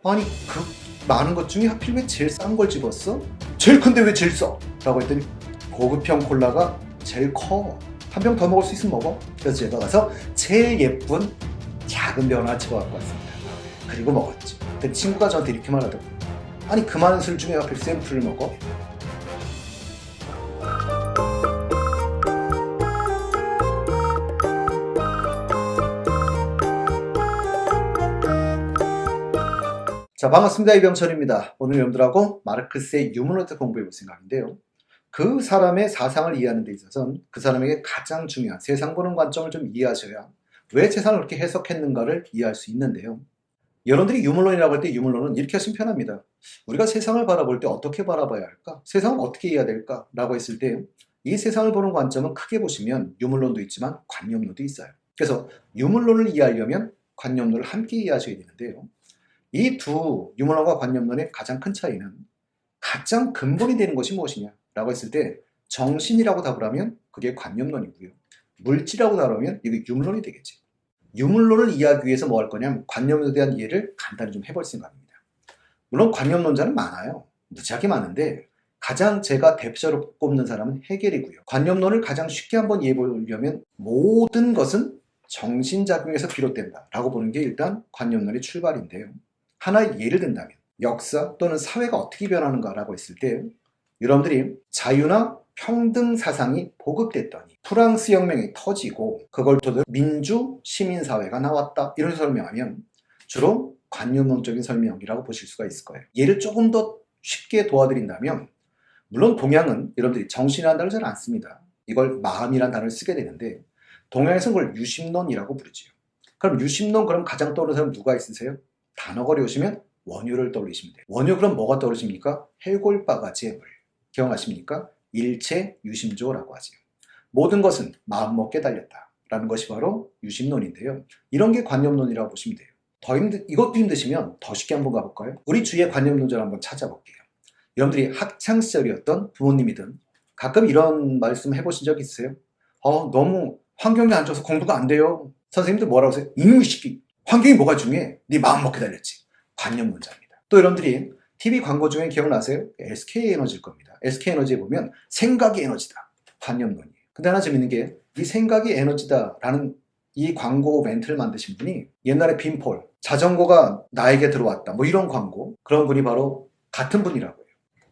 아니 그 많은 것 중에 하필 왜 제일 싼 걸 집었어? 제일 큰데 왜 제일 싸? 라고 했더니 고급형 콜라가 제일 커. 한 병 더 먹을 수 있으면 먹어. 그래서 제가 가서 제일 예쁜 작은 병 하나 집어갖고 왔습니다. 그리고 먹었지. 근데 친구가 저한테 이렇게 말하더라고요. 아니 그 많은 술 중에 하필 샘플을 먹어? 자, 반갑습니다. 이병철입니다. 오늘 여러분들하고 마르크스의 유머노트 공부해볼 생각인데요. 그 사람의 사상을 이해하는 데 있어서는 그 사람에게 가장 중요한 세상 보는 관점을 좀 이해하셔야 왜 세상을 그렇게 해석했는가를 이해할 수 있는데요. 여러분들이 유물론이라고 할 때 유물론은 이렇게 하시면 편합니다. 우리가 세상을 바라볼 때 어떻게 바라봐야 할까? 세상을 어떻게 이해해야 될까? 라고 했을 때 이 세상을 보는 관점은 크게 보시면 유물론도 있지만 관념론도 있어요. 그래서 유물론을 이해하려면 관념론을 함께 이해하셔야 되는데요. 이 두 유물론과 관념론의 가장 큰 차이는 가장 근본이 되는 것이 무엇이냐라고 했을 때 정신이라고 답을 하면 그게 관념론이고요. 물질이라고 답을 하면 이게 유물론이 되겠지. 유물론을 이해하기 위해서 뭐 할 거냐면 관념론에 대한 이해를 간단히 좀 해볼 생각입니다. 물론 관념론자는 많아요. 무지하게 많은데 가장 제가 대표적으로 꼽는 사람은 해겔이고요. 관념론을 가장 쉽게 한번 이해해 보려면 모든 것은 정신작용에서 비롯된다 라고 보는 게 일단 관념론의 출발인데요. 하나의 예를 든다면 역사 또는 사회가 어떻게 변하는가라고 했을 때 여러분들이 자유나 평등 사상이 보급됐더니 프랑스 혁명이 터지고 그걸 토대로 민주 시민사회가 나왔다 이런 설명하면 주로 관념론적인 설명이라고 보실 수가 있을 거예요. 예를 조금 더 쉽게 도와드린다면 물론 동양은 여러분들이 정신이라는 단어를 잘 안 씁니다. 이걸 마음이라는 단어를 쓰게 되는데 동양에서는 그걸 유심론이라고 부르지요. 그럼 유심론 그럼 가장 떠오르는 사람 누가 있으세요? 단어가 어려우시면 원효를 떠올리시면 돼요. 원효 그럼 뭐가 떠오르십니까? 해골바가지의 물. 기억하십니까? 일체 유심조라고 하지요. 모든 것은 마음먹게 달렸다 라는 것이 바로 유심론인데요. 이런 게 관념론이라고 보시면 돼요. 이것도 힘드시면 더 쉽게 한번 가볼까요? 우리 주위의 관념론자를 한번 찾아볼게요. 여러분들이 학창시절이었던 부모님이든 가끔 이런 말씀 해보신 적 있으세요? 너무 환경이 안 좋아서 공부가 안 돼요. 선생님들 뭐라고 하세요? 이놈의 새끼. 환경이 뭐가 중요해? 네 마음 먹게 달렸지. 관념론자입니다. 또 여러분들이 TV 광고 중에 기억나세요? SK에너지일 겁니다. SK에너지에 보면 생각이 에너지다. 관념론이에요. 근데 하나 재밌는 게 이 생각이 에너지다라는 이 광고 멘트를 만드신 분이 옛날에 빈폴, 자전거가 나에게 들어왔다. 뭐 이런 광고. 그런 분이 바로 같은 분이라고요.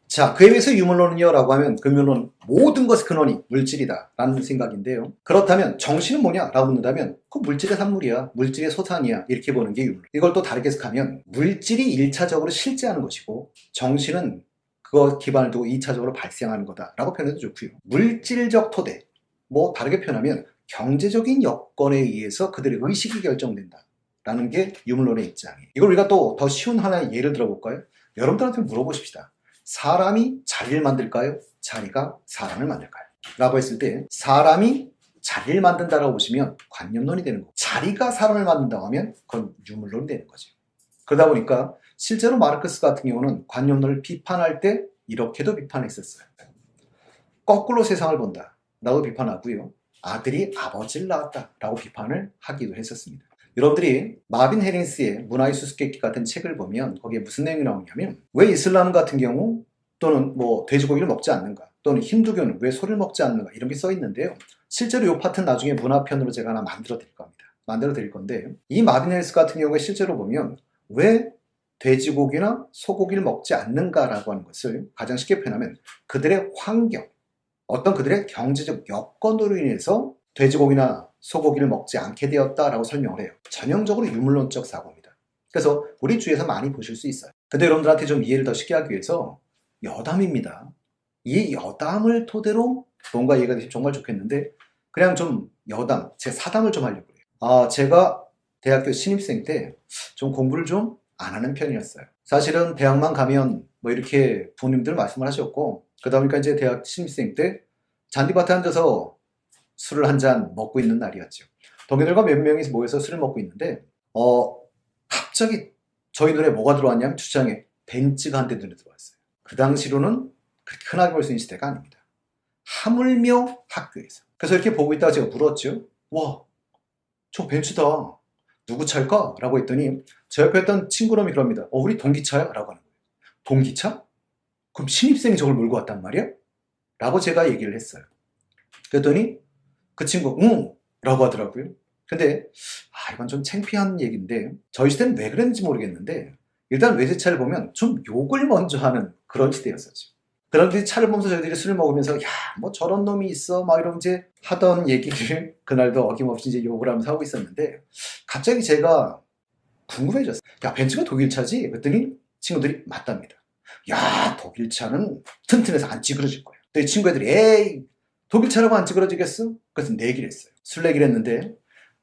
자, 그에 비해서 유물론은요? 라고 하면 그 유물론 모든 것의 근원이 물질이다 라는 생각인데요. 그렇다면 정신은 뭐냐? 라고 묻는다면 그 물질의 산물이야. 물질의 소산이야. 이렇게 보는 게 유물론. 이걸 또 다르게 해석하면 물질이 1차적으로 실제하는 것이고 정신은 그거 기반을 두고 2차적으로 발생하는 거다 라고 표현해도 좋고요. 물질적 토대, 뭐 다르게 표현하면 경제적인 여건에 의해서 그들의 의식이 결정된다 라는 게 유물론의 입장이에요. 이걸 우리가 또 더 쉬운 하나의 예를 들어볼까요? 여러분들한테 물어보십시다. 사람이 자리를 만들까요? 자리가 사람을 만들까요? 라고 했을 때 사람이 자리를 만든다라고 보시면 관념론이 되는 거고 자리가 사람을 만든다고 하면 그건 유물론이 되는 거죠. 그러다 보니까 실제로 마르크스 같은 경우는 관념론을 비판할 때 이렇게도 비판했었어요. 거꾸로 세상을 본다 라고 비판하고요. 아들이 아버지를 낳았다 라고 비판을 하기도 했었습니다. 여러분들이 마빈 헤링스의 문화의 수수께끼 같은 책을 보면 거기에 무슨 내용이 나오냐면 왜 이슬람 같은 경우 또는 뭐 돼지고기를 먹지 않는가 또는 힌두교는 왜 소를 먹지 않는가 이런 게 써 있는데요. 실제로 이 파트는 나중에 문화편으로 제가 하나 만들어 드릴 겁니다. 만들어 드릴 건데 이 마빈 헤링스 같은 경우에 실제로 보면 왜 돼지고기나 소고기를 먹지 않는가라고 하는 것을 가장 쉽게 표현하면 그들의 환경, 어떤 그들의 경제적 여건으로 인해서 돼지고기나 소고기를 먹지 않게 되었다라고 설명을 해요. 전형적으로 유물론적 사고입니다. 그래서 우리 주위에서 많이 보실 수 있어요. 근데 여러분들한테 좀 이해를 더 쉽게 하기 위해서 여담입니다. 이 여담을 토대로 뭔가 이해가 되시면 정말 좋겠는데 그냥 좀 여담, 제 사담을 좀 하려고 해요. 제가 대학교 신입생 때 좀 공부를 좀 안 하는 편이었어요. 사실은 대학만 가면 뭐 이렇게 부모님들 말씀을 하셨고 그러다 보니까 이제 대학 신입생 때 잔디밭에 앉아서 술을 한 잔 먹고 있는 날이었죠. 동기들과 몇 명이 모여서 술을 먹고 있는데 갑자기 저희 눈에 뭐가 들어왔냐면 주차장에 벤츠가 한 대 눈에 들어왔어요. 그 당시로는 그렇게 흔하게 볼 수 있는 시대가 아닙니다. 하물며 학교에서. 그래서 이렇게 보고 있다가 제가 물었죠. 와, 저 벤츠다. 누구 차일까? 라고 했더니 저 옆에 있던 친구놈이 그럽니다. 우리 동기차야? 라고 하는 거예요. 동기차? 그럼 신입생이 저걸 몰고 왔단 말이야? 라고 제가 얘기를 했어요. 그랬더니 그 친구 응! 라고 하더라고요. 근데 이건 좀 창피한 얘기인데 저희 시대는 왜 그랬는지 모르겠는데 일단 외제차를 보면 좀 욕을 먼저 하는 그런 시대였었죠. 그런데 차를 보면서 저희들이 술을 먹으면서 야 뭐 저런 놈이 있어 막 이런 이제 하던 얘기를 그날도 어김없이 이제 욕을 하면서 하고 있었는데 갑자기 제가 궁금해졌어요. 야 벤츠가 독일차지? 그랬더니 친구들이 맞답니다. 야 독일차는 튼튼해서 안 찌그러질 거야. 또 이 친구 애들이 에이 독일차라고 안 찌그러지겠어? 그래서 내기를 했어요. 술내기를 했는데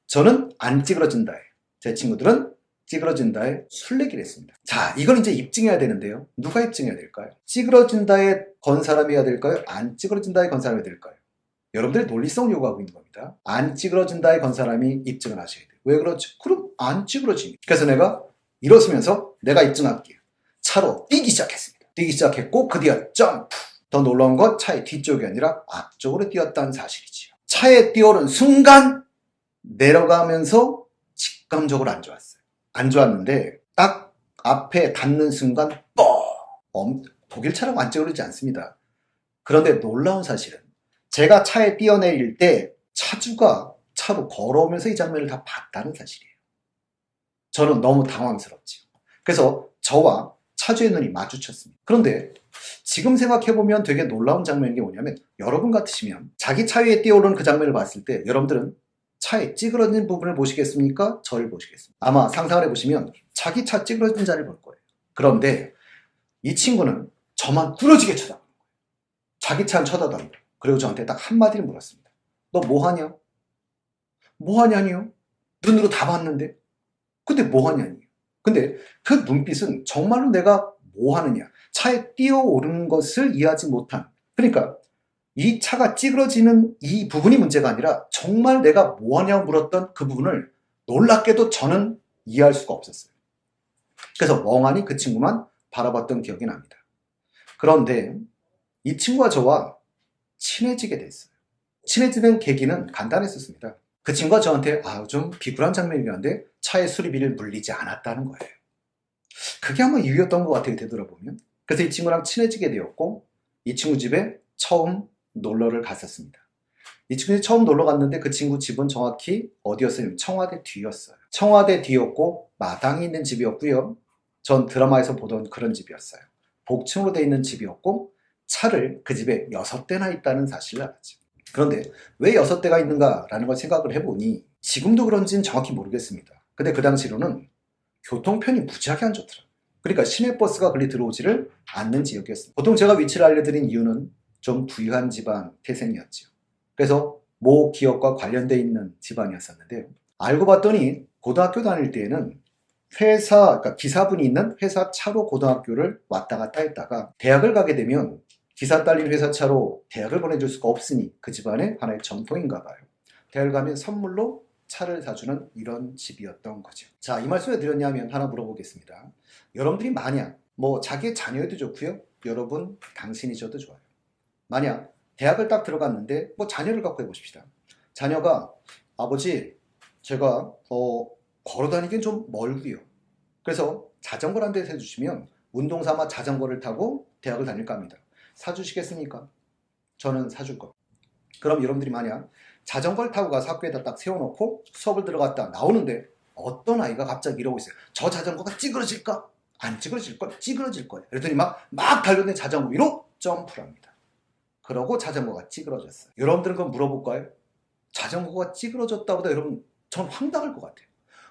저는 안 찌그러진다에 제 친구들은 찌그러진다에 술내기를 했습니다. 자 이걸 이제 입증해야 되는데요. 누가 입증해야 될까요? 찌그러진다에 건 사람이 해야 될까요? 안 찌그러진다에 건 사람이 해야 될까요? 여러분들의 논리성을 요구하고 있는 겁니다. 안 찌그러진다에 건 사람이 입증을 하셔야 돼요. 왜 그렇지? 그럼 안 찌그러지니. 그래서 내가 일어서면서 내가 입증할게요. 차로 뛰기 시작했습니다. 뛰기 시작했고 그 뒤에 점프. 더 놀라운 건 차의 뒤쪽이 아니라 앞쪽으로 뛰었다는 사실이지요. 차에 뛰어오른 순간 내려가면서 직감적으로 안 좋았어요. 안 좋았는데 딱 앞에 닿는 순간 독일차라고 안 찌그러지지 않습니다. 그런데 놀라운 사실은 제가 차에 뛰어내릴 때 차주가 차로 걸어오면서 이 장면을 다 봤다는 사실이에요. 저는 너무 당황스럽지요. 그래서 저와 차주의 눈이 마주쳤습니다. 그런데 지금 생각해보면 되게 놀라운 장면인 게 뭐냐면 여러분 같으시면 자기 차 위에 뛰어오르는 그 장면을 봤을 때 여러분들은 차에 찌그러진 부분을 보시겠습니까? 저를 보시겠습니까? 아마 상상을 해보시면 자기 차 찌그러진 자를 볼 거예요. 그런데 이 친구는 저만 뚫어지게 쳐다보는 거예요. 자기 차는 쳐다보는 거예요. 그리고 저한테 딱 한마디를 물었습니다. 너 뭐하냐? 뭐하냐니요? 눈으로 다 봤는데? 근데 뭐하냐니? 근데 그 눈빛은 정말로 내가 뭐하느냐? 차에 뛰어오르는 것을 이해하지 못한, 그러니까 이 차가 찌그러지는 이 부분이 문제가 아니라 정말 내가 뭐하냐고 물었던 그 부분을 놀랍게도 저는 이해할 수가 없었어요. 그래서 멍하니 그 친구만 바라봤던 기억이 납니다. 그런데 이 친구와 저와 친해지게 됐어요. 친해지는 계기는 간단했었습니다. 그 친구가 저한테 좀 비굴한 장면이긴 한데 차의 수리비를 물리지 않았다는 거예요. 그게 아마 이유였던 것 같아요, 되돌아보면. 그래서 이 친구랑 친해지게 되었고 이 친구 집에 처음 놀러를 갔었습니다. 이 친구 집에 처음 놀러 갔는데 그 친구 집은 정확히 어디였어요? 청와대 뒤였어요. 청와대 뒤였고 마당이 있는 집이었고요. 전 드라마에서 보던 그런 집이었어요. 복층으로 되어 있는 집이었고 차를 그 집에 6대나 있다는 사실을 알았죠. 그런데 왜 6대가 있는가라는 걸 생각을 해보니 지금도 그런지는 정확히 모르겠습니다. 근데 그 당시로는 교통편이 무지하게 안 좋더라고요. 그러니까 시내버스가 그리 들어오지를 않는 지역이었습니다. 보통 제가 위치를 알려드린 이유는 좀 부유한 집안 태생이었죠. 그래서 모 기업과 관련되어 있는 집안이었었는데요. 알고 봤더니 고등학교 다닐 때에는 그러니까 기사분이 있는 회사 차로 고등학교를 왔다 갔다 했다가 대학을 가게 되면 기사 딸린 회사 차로 대학을 보내줄 수가 없으니 그 집안의 하나의 전통인가 봐요. 대학을 가면 선물로 차를 사주는 이런 집이었던 거죠. 자, 이 말씀을 드렸냐면 하나 물어보겠습니다. 여러분들이 만약 자기의 자녀여도 좋고요. 여러분 당신이셔도 좋아요. 만약 대학을 딱 들어갔는데 자녀를 갖고 해보십시다. 자녀가 아버지 제가 걸어 다니긴 좀 멀고요. 그래서 자전거를 한 대 사주시면 운동 삼아 자전거를 타고 대학을 다닐까 합니다. 사주시겠습니까? 저는 사줄 겁니다. 그럼 여러분들이 만약 자전거를 타고 가서 학교에다 딱 세워놓고 수업을 들어갔다 나오는데 어떤 아이가 갑자기 이러고 있어요. 저 자전거가 찌그러질까? 안 찌그러질걸? 찌그러질 거예요. 그랬더니 막 달려든 자전거 위로 점프를 합니다. 그러고 자전거가 찌그러졌어요. 여러분들은 그럼 물어볼까요? 자전거가 찌그러졌다보다 여러분 전 황당할 것 같아요.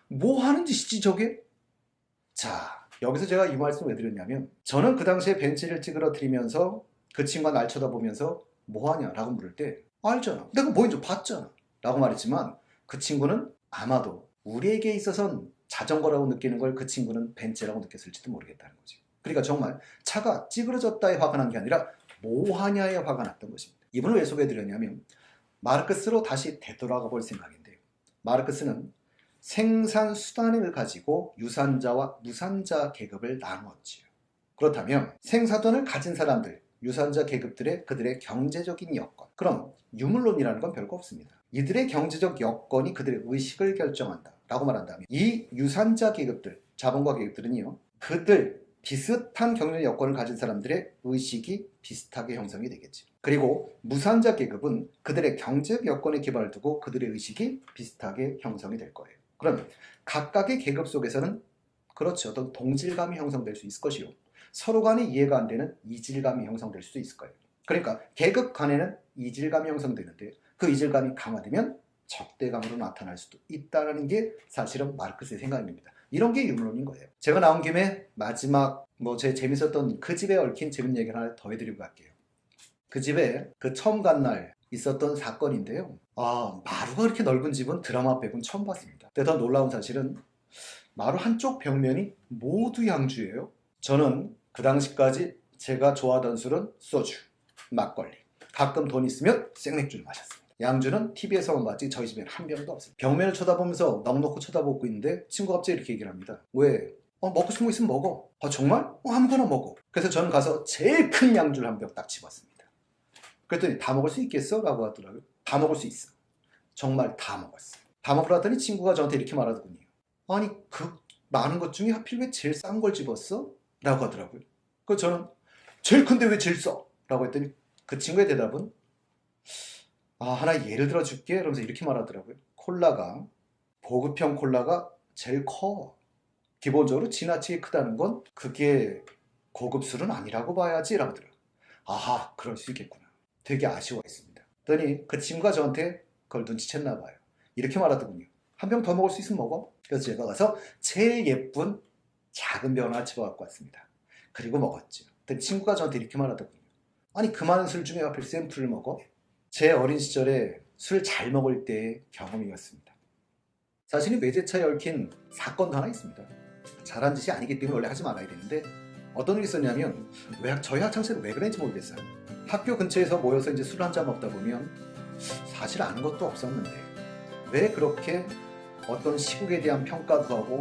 뭐 하는 짓이지 저게? 자, 여기서 제가 이 말씀을 왜 드렸냐면 저는 그 당시에 벤치를 찌그러뜨리면서 그 친구가 날 쳐다보면서 뭐하냐 라고 물을 때 알잖아. 내가 뭐인지 봤잖아. 라고 말했지만 그 친구는 아마도 우리에게 있어서는 자전거라고 느끼는 걸 그 친구는 벤츠라고 느꼈을지도 모르겠다는 거지. 그러니까 정말 차가 찌그러졌다에 화가 난 게 아니라 뭐하냐에 화가 났던 것입니다. 이분을 왜 소개해드렸냐면 마르크스로 다시 되돌아가 볼 생각인데요. 마르크스는 생산수단을 가지고 유산자와 무산자 계급을 나누었지요. 그렇다면 생사돈을 가진 사람들, 유산자 계급들의 그들의 경제적인 여건, 그럼 유물론이라는 건 별거 없습니다. 이들의 경제적 여건이 그들의 의식을 결정한다 라고 말한다면 이 유산자 계급들, 자본가 계급들은요, 그들 비슷한 경제 여건을 가진 사람들의 의식이 비슷하게 형성이 되겠죠. 그리고 무산자 계급은 그들의 경제적 여건의 기반을 두고 그들의 의식이 비슷하게 형성이 될 거예요. 그럼 각각의 계급 속에서는 그렇죠, 어떤 동질감이 형성될 수 있을 것이요, 서로 간에 이해가 안 되는 이질감이 형성될 수도 있을 거예요. 그러니까 계급 간에는 이질감이 형성되는데 그 이질감이 강화되면 적대감으로 나타날 수도 있다는 게 사실은 마르크스의 생각입니다. 이런 게 유물론인 거예요. 제가 나온 김에 마지막 제 재밌었던 그 집에 얽힌 재밌는 얘기를 하나 더 해드리고 갈게요. 그 집에 그 처음 간 날 있었던 사건인데요. 마루가 이렇게 넓은 집은 드라마 빼고는 처음 봤습니다. 근데 더 놀라운 사실은 마루 한쪽 벽면이 모두 양주예요. 저는 그 당시까지 제가 좋아하던 술은 소주, 막걸리, 가끔 돈 있으면 생맥주를 마셨습니다. 양주는 TV에서만 봤지 저희 집에는 한 병도 없어요. 벽면을 쳐다보면서 넋놓고 쳐다보고 있는데 친구가 갑자기 이렇게 얘기를 합니다. 왜? 먹고 싶은 거 있으면 먹어. 정말? 아무거나 먹어. 그래서 저는 가서 제일 큰 양주를 한 병 딱 집었습니다. 그랬더니 다 먹을 수 있겠어? 라고 하더라고요. 다 먹을 수 있어. 정말 다 먹었어요. 다 먹으러 왔더니 친구가 저한테 이렇게 말하더군요. 아니 그 많은 것 중에 하필 왜 제일 싼 걸 집었어? 라고 하더라고요. 그래서 저는 제일 큰데 왜 제일 써? 라고 했더니 그 친구의 대답은 하나 예를 들어 줄게. 이러면서 이렇게 말하더라고요. 보급형 콜라가 제일 커. 기본적으로 지나치게 크다는 건 그게 고급 술은 아니라고 봐야지. 라고 하더라고요. 아하, 그럴 수 있겠구나. 되게 아쉬워했습니다. 그랬더니 그 친구가 저한테 그걸 눈치챘나 봐요. 이렇게 말하더군요. 한 병 더 먹을 수 있으면 먹어. 그래서 제가 가서 제일 예쁜 작은 병 하나 집어갖고 왔습니다. 그리고 먹었죠. 그랬더니 친구가 저한테 이렇게 말하더군요. 아니 그 많은 술 중에 하필 샘플을 먹어? 제 어린 시절에 술 잘 먹을 때의 경험이었습니다. 자신이 외제차에 얽힌 사건도 하나 있습니다. 잘한 짓이 아니기 때문에 원래 하지 말아야 되는데 어떤 일이 있었냐면 저희 학창시절에 왜 그랬는지 모르겠어요. 학교 근처에서 모여서 이제 술 한잔 먹다 보면 사실 아는 것도 없었는데 왜 그렇게 어떤 시국에 대한 평가도 하고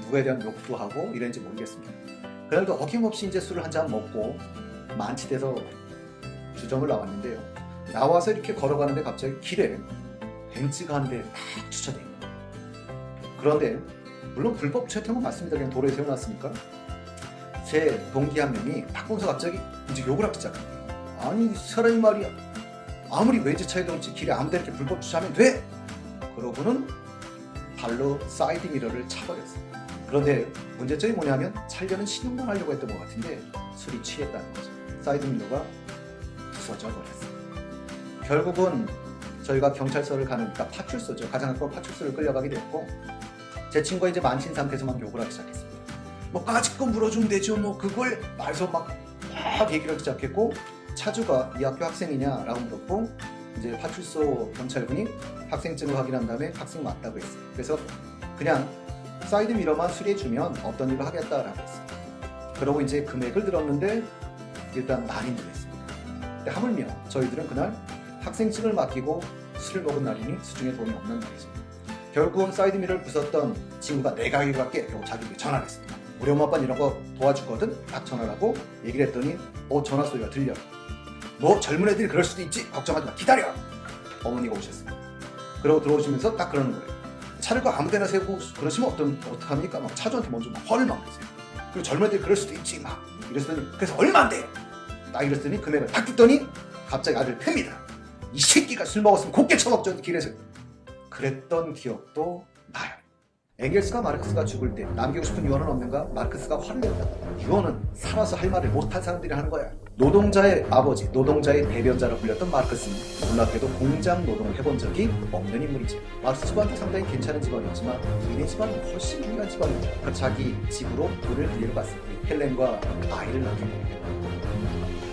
누구에 대한 욕도 하고 이랬는지 모르겠습니다. 그날도 어김없이 이제 술을 한잔 먹고 만취돼서 주점을 나왔는데요. 나와서 이렇게 걸어가는데 갑자기 길에 벤츠가 한 대 딱 주차돼 있는 거예요. 그런데 물론 불법 주차된 건 맞습니다. 그냥 도로에 세워놨으니까. 제 동기 한 명이 딱 보면서 갑자기 이제 욕을 하기 시작한 거예요. 아니 이 사람이 말이야, 아무리 외제차에도 없지 길에 아무데나 이렇게 불법 주차하면 돼? 그러고는 발로 사이드 미러를 차버렸어요. 그런데 문제점이 뭐냐면 차려는 신용만 하려고 했던 것 같은데 술이 취했다는 거죠. 사이드 미러가 부서져 버렸어요. 결국은 저희가 경찰서를 그러니까 파출소죠. 가장 가까운 파출소를 끌려가게 되었고 제 친구가 이제 만신 상태에서 막 욕을 하기 시작했습니다. 까짓거 물어주면 되죠. 그걸 말해서 막 얘기를 하기 시작했고 차주가 이 학교 학생이냐라고 물었고 이제 파출소 경찰분이 학생증을 확인한 다음에 학생 맞다고 했어요. 그래서 그냥 사이드 미러만 수리해주면 없던 일을 하겠다라고 했어요. 그러고 이제 금액을 들었는데 일단 많이 물렸습니다. 근데 하물며 저희들은 그날 학생증을 맡기고 술을 먹은 날이니 수중에 돈이 없는 날이죠. 결국은 사이드 미러를 부쉈던 친구가 내가 이거 할게. 그리고 자기에게 전화를 했습니다. 우리 엄마 아빠는 이런 거 도와주거든. 딱 전화를 하고 얘기를 했더니 전화 소리가 들려. 젊은 애들이 그럴 수도 있지. 걱정하지 마. 기다려. 어머니가 오셨습니다. 그러고 들어오시면서 딱 그러는 거예요. 차를 아무 데나 세우고 그러시면 어떡합니까? 막 차주한테 먼저 화를 막 내세요. 그리고 젊은 애들이 그럴 수도 있지. 막 이랬더니 그래서 얼마인데? 딱 이랬더니 금액을 딱 듣더니 갑자기 아들 팹니다. 이 새끼가 술 먹었으면 곱게 처먹죠. 길에서. 그랬던 기억도 나요. 엥겔스가 마르크스가 죽을 때 남기고 싶은 유언은 없는가? 마르크스가 화를 냈다. 유언은 살아서 할 말을 못한 사람들이 하는 거야. 노동자의 아버지, 노동자의 대변자로 불렸던 마르크스는 놀랍게도 공장 노동을 해본 적이 없는 인물이지. 마르크스 집안도 상당히 괜찮은 집안이었지만 의네 집안은 훨씬 중요한 집안이었죠. 자기 집으로 돈을 빌려갔을 때 헬렌과 아이를 낳게 됩니다.